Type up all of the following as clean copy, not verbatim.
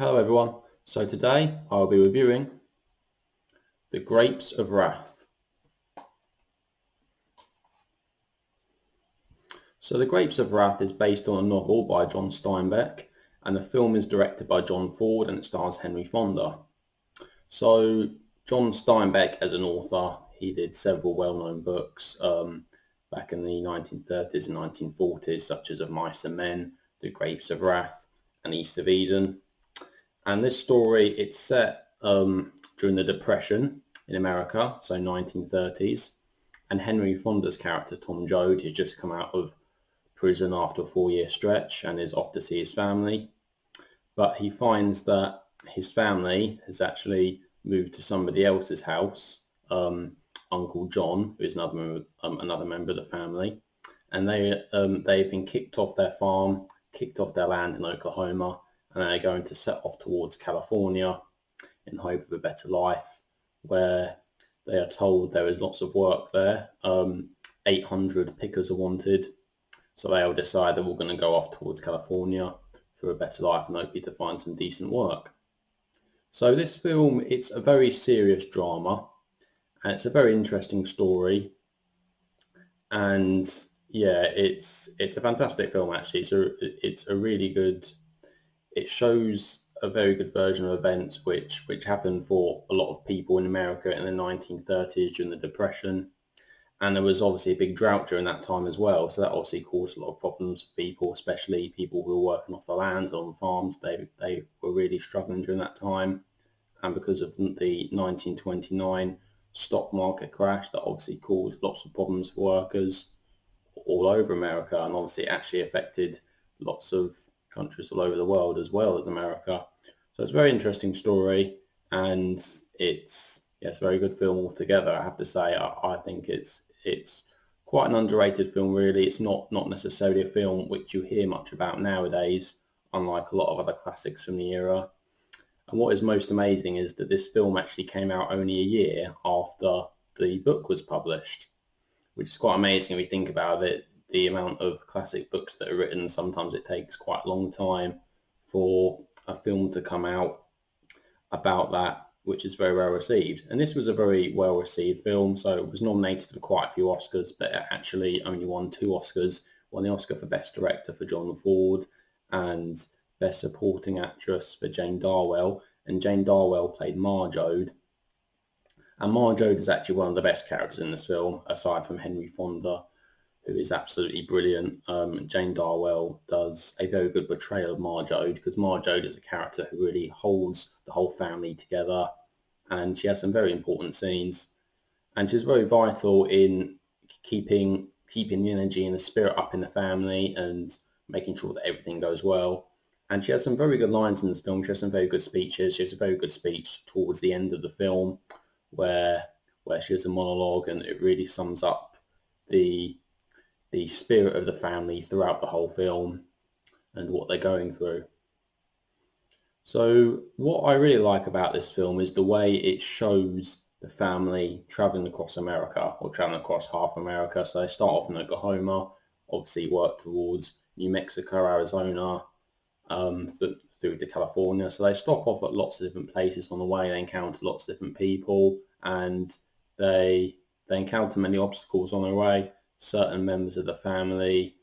Hello everyone, so today I'll be reviewing The Grapes of Wrath. So The Grapes of Wrath is based on a novel by John Steinbeck, and the film is directed by John Ford and it stars Henry Fonda. So John Steinbeck, as an author, he did several well-known books back in the 1930s and 1940s, such as Of Mice and Men, The Grapes of Wrath and East of Eden. And this story, it's set during the Depression in America, so 1930s. And Henry Fonda's character, Tom Joad, has just come out of prison after a 4-year stretch and is off to see his family. But he finds that his family has actually moved to somebody else's house, Uncle John, who is another member of the family. And they've been kicked off their farm, kicked off their land in Oklahoma, and they're going to set off towards California in hope of a better life, where they are told there is lots of work there. 800 pickers are wanted, so they all decide they're all going to go off towards California for a better life and hopefully to find some decent work. So this film, it's a very serious drama, and it's a very interesting story, and yeah, it's a fantastic film actually. So it's a really good. It shows a very good version of events which happened for a lot of people in America in the 1930s during the Depression. And there was obviously a big drought during that time as well. So that obviously caused a lot of problems for people, especially people who were working off the land on farms. They were really struggling during that time. And because of the 1929 stock market crash, that obviously caused lots of problems for workers all over America. And obviously it actually affected lots of countries all over the world as well as America. So it's a very interesting story, and it's a very good film altogether. I have to say, I think it's quite an underrated film really. It's not necessarily a film which you hear much about nowadays, unlike a lot of other classics from the era. And what is most amazing is that this film actually came out only a year after the book was published, which is quite amazing if you think about it. The amount of classic books that are written, sometimes it takes quite a long time for a film to come out about that, which is very well received. And this was a very well received film, so it was nominated for quite a few Oscars, but it actually only won 2 Oscars. Won the Oscar for Best Director for John Ford and Best Supporting Actress for Jane Darwell, and Jane Darwell played Ma Joad. And Ma Joad is actually one of the best characters in this film, aside from Henry Fonda, who is absolutely brilliant. Jane Darwell does a very good portrayal of Ma Joad, because Ma Joad is a character who really holds the whole family together, and she has some very important scenes, and she's very vital in keeping the energy and the spirit up in the family and making sure that everything goes well. And she has some very good lines in this film. She has some very good speeches. She has a very good speech towards the end of the film where she has a monologue, and it really sums up the spirit of the family throughout the whole film and what they're going through. So what I really like about this film is the way it shows the family traveling across America, or traveling across half America. So they start off in Oklahoma, obviously work towards New Mexico, Arizona, through to California. So they stop off at lots of different places on the way. They encounter lots of different people, and they encounter many obstacles on their way. Certain members of the family,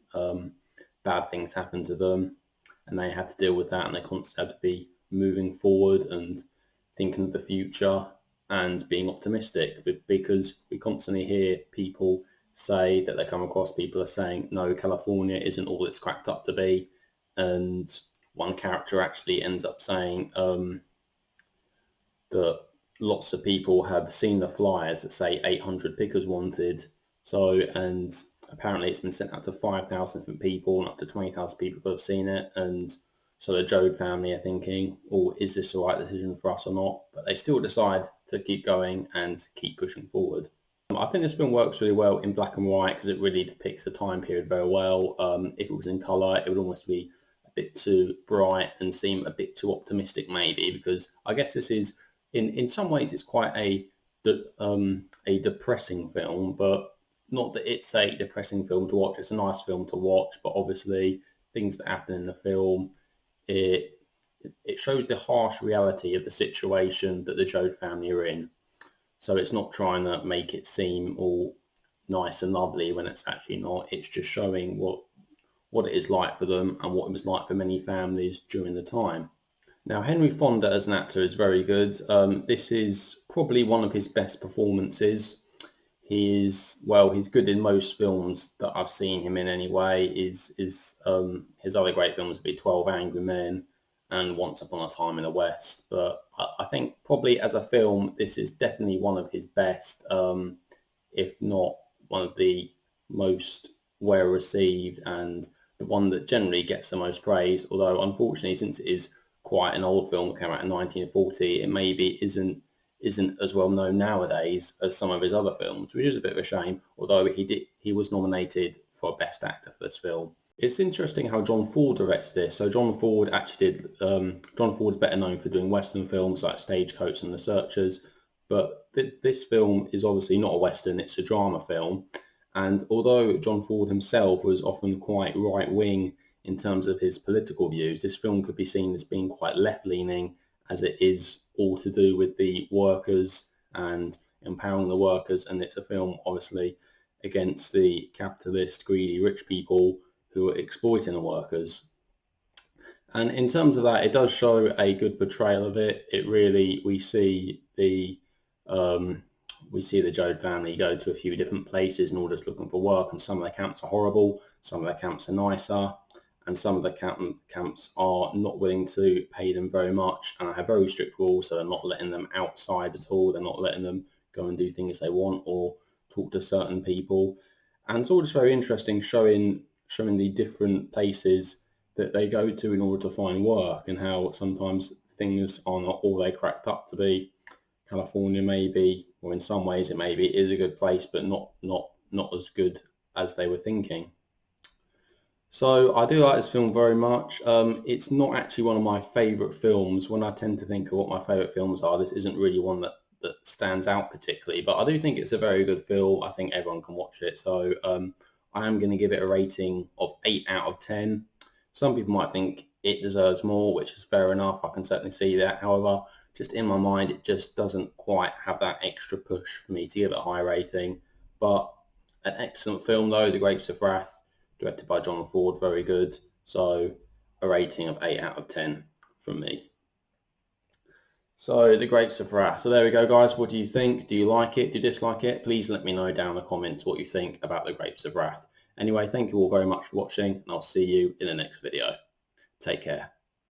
bad things happen to them, and they have to deal with that, and they constantly have to be moving forward and thinking of the future and being optimistic, because we constantly hear people say that they come across people are saying, no, California isn't all it's cracked up to be. And one character actually ends up saying that lots of people have seen the flyers that say 800 pickers wanted. So, and apparently it's been sent out to 5,000 different people, and up to 20,000 people who have seen it. And so the Joad family are thinking, oh, is this the right decision for us or not? But they still decide to keep going and keep pushing forward. I think this film works really well in black and white, because it really depicts the time period very well. If it was in colour, it would almost be a bit too bright and seem a bit too optimistic maybe, because I guess this is, in some ways, it's quite a depressing film, but not that it's a depressing film to watch. It's a nice film to watch, but obviously things that happen in the film, it it shows the harsh reality of the situation that the Joad family are in. So it's not trying to make it seem all nice and lovely when it's actually not. It's just showing what it is like for them and what it was like for many families during the time. Now, Henry Fonda as an actor is very good. This is probably one of his best performances. He's good in most films that I've seen him in anyway. His other great films would be 12 Angry Men and Once Upon a Time in the West. But I think probably as a film, this is definitely one of his best, if not one of the most well received and the one that generally gets the most praise. Although unfortunately, since it is quite an old film that came out in 1940, it maybe isn't as well known nowadays as some of his other films, which is a bit of a shame, although he was nominated for Best Actor for this film. It's interesting how John Ford directs this. So John Ford actually did, John Ford's better known for doing Western films like Stagecoach and The Searchers, but this film is obviously not a Western, it's a drama film. And although John Ford himself was often quite right-wing in terms of his political views, this film could be seen as being quite left-leaning, as it is all to do with the workers and empowering the workers, and it's a film obviously against the capitalist, greedy, rich people who are exploiting the workers. And in terms of that, it does show a good portrayal of it. We see the Joad family go to a few different places in order to looking for work, and some of the camps are horrible, some of the camps are nicer, and some of the camps are not willing to pay them very much and have very strict rules, so they're not letting them outside at all. They're not letting them go and do things they want or talk to certain people. And it's all just very interesting, showing the different places that they go to in order to find work, and how sometimes things are not all they cracked up to be. California maybe, or in some ways it maybe is a good place, but not as good as they were thinking. So I do like this film very much. It's not actually one of my favourite films. When I tend to think of what my favourite films are, this isn't really one that stands out particularly, but I do think it's a very good film. I think everyone can watch it. So I am going to give it a rating of 8 out of 10. Some people might think it deserves more, which is fair enough. I can certainly see that. However, just in my mind, it just doesn't quite have that extra push for me to give it a high rating. But an excellent film though, The Grapes of Wrath, directed by John Ford, very good. So a rating of 8 out of 10 from me. So The Grapes of Wrath. So there we go, guys. What do you think? Do you like it? Do you dislike it? Please let me know down in the comments what you think about The Grapes of Wrath. Anyway, thank you all very much for watching, and I'll see you in the next video. Take care.